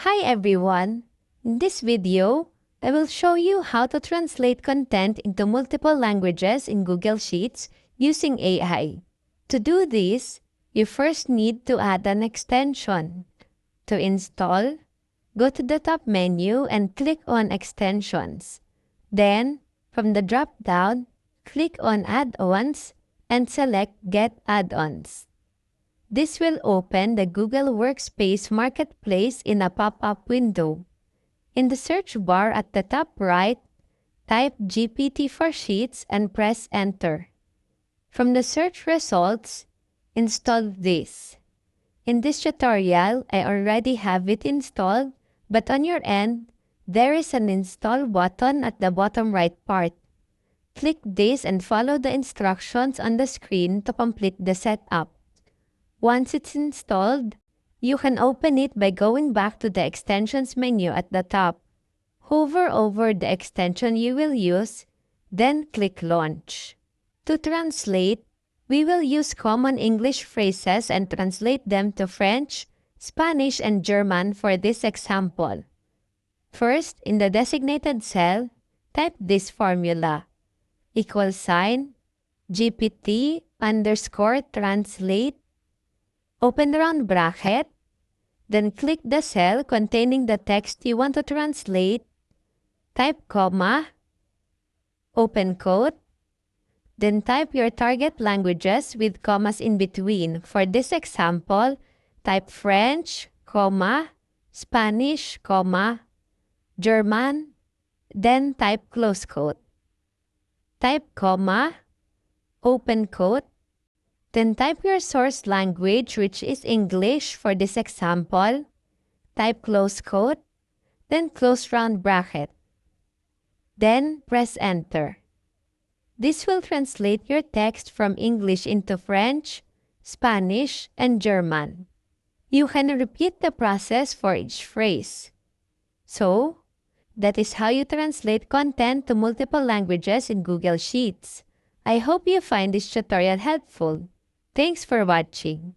Hi everyone! In this video, I will show you how to translate content into multiple languages in Google Sheets using AI. To do this, you first need to add an extension. To install, go to the top menu and click on Extensions. Then, from the drop-down, click on Add-ons and select Get Add-ons. This will open the Google Workspace Marketplace in a pop-up window. In the search bar at the top right, type GPT for Sheets and press Enter. From the search results, install this. In this tutorial, I already have it installed, but on your end, there is an Install button at the bottom right part. Click this and follow the instructions on the screen to complete the setup. Once it's installed, you can open it by going back to the Extensions menu at the top. Hover over the extension you will use, then click Launch. To translate, we will use common English phrases and translate them to French, Spanish, and German for this example. First, in the designated cell, type this formula: =GPT_translate. Open the round bracket, then click the cell containing the text you want to translate, type comma, open quote, then type your target languages with commas in between. For this example, type French, comma, Spanish, comma, German, then type close quote. Type comma, open quote, then type your source language, which is English for this example. Type close quote, then close round bracket. Then press Enter. This will translate your text from English into French, Spanish, and German. You can repeat the process for each phrase. So, that is how you translate content to multiple languages in Google Sheets. I hope you find this tutorial helpful. Thanks for watching.